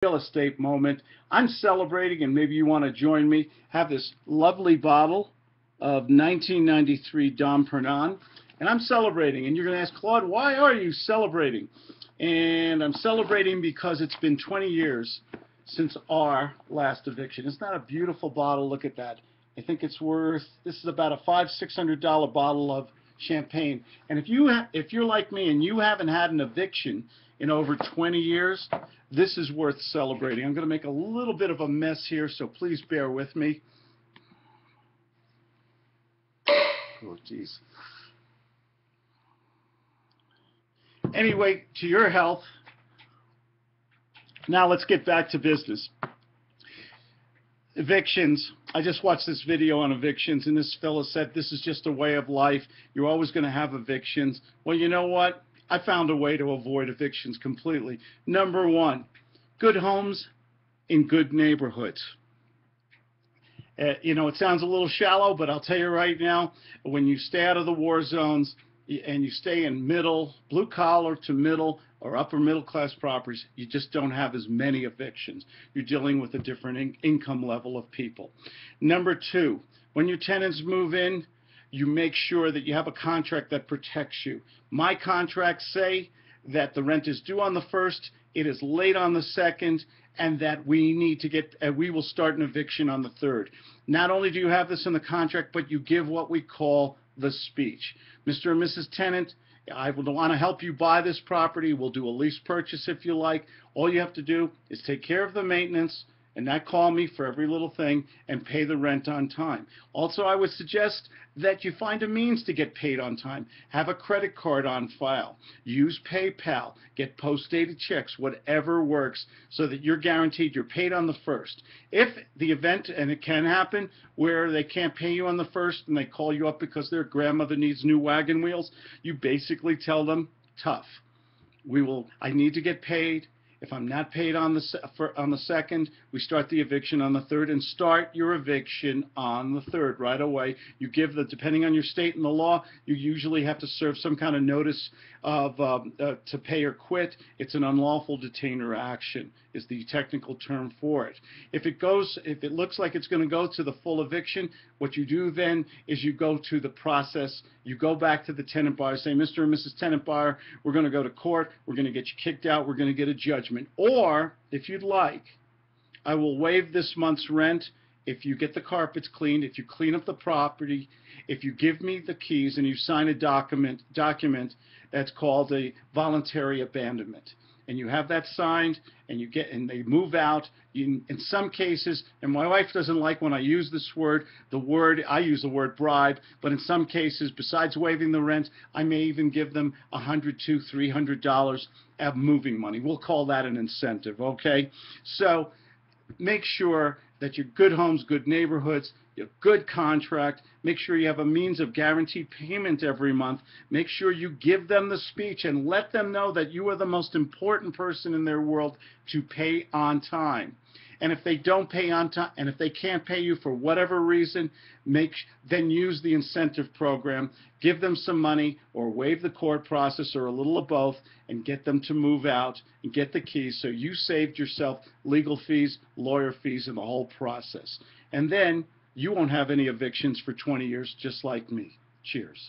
real estate moment. I'm celebrating, and maybe you want to join me. Have this lovely bottle of 1993 Dom Perignon, and I'm celebrating. And you're going to ask, Claude, why are you celebrating? And I'm celebrating because it's been 20 years since our last eviction. Isn't that a beautiful bottle? Look at that. I think it's worth, this is about a $500-600 bottle of champagne. And if you're like me and you haven't had an eviction in over 20 years, this is worth celebrating. I'm going to make a little bit of a mess here, so please bear with me. Oh, geez. Anyway, to your health. Now let's get back to business. Evictions. I just watched this video on evictions, and this fellow said this is just a way of life. You're always going to have evictions. Well, you know what? I found a way to avoid evictions completely. Number one, good homes in good neighborhoods. You know, it sounds a little shallow, but I'll tell you right now, when you stay out of the war zones and you stay in middle, blue collar to middle or upper middle class properties, you just don't have as many evictions. You're dealing with a different income level of people. Number two, when your tenants move in, you make sure that you have a contract that protects you. My contracts say that the rent is due on the 1st, it is late on the 2nd, and that we will start an eviction on the 3rd. Not only do you have this in the contract, but you give what we call the speech. Mr. and Mrs. Tenant, I would want to help you buy this property. We'll do a lease purchase if you like. All you have to do is take care of the maintenance and not call me for every little thing, and pay the rent on time. Also, I would suggest that you find a means to get paid on time. Have a credit card on file. Use PayPal. Get post-dated checks, whatever works, so that you're guaranteed you're paid on the 1st. If the event, and it can happen, where they can't pay you on the 1st and they call you up because their grandmother needs new wagon wheels, you basically tell them, tough. I need to get paid. If I'm not paid on the 2nd, we start the eviction on the 3rd, and start your eviction on the 3rd right away. You give depending on your state and the law, you usually have to serve some kind of notice of to pay or quit. It's an unlawful detainer action is the technical term for it. If it looks like it's going to go to the full eviction, what you do then is you go to the process. You go back to the tenant buyer, say, Mr. and Mrs. Tenant Buyer, we're going to go to court. We're going to get you kicked out. We're going to get a judgment. Or, if you'd like, I will waive this month's rent if you get the carpets cleaned, if you clean up the property, if you give me the keys and you sign a document that's called a voluntary abandonment. And you have that signed, and they move out. In some cases, and my wife doesn't like when I use this word, I use the word bribe, but in some cases, besides waiving the rent, I may even give them $100 to $300 of moving money. We'll call that an incentive, okay? So make sure that your good homes, good neighborhoods, your good contract, make sure you have a means of guaranteed payment every month. Make sure you give them the speech and let them know that you are the most important person in their world to pay on time. And if they don't pay on time, and if they can't pay you for whatever reason, then use the incentive program, give them some money, or waive the court process, or a little of both, and get them to move out and get the keys, so you saved yourself legal fees, lawyer fees, and the whole process. And then you won't have any evictions for 20 years, just like me. Cheers.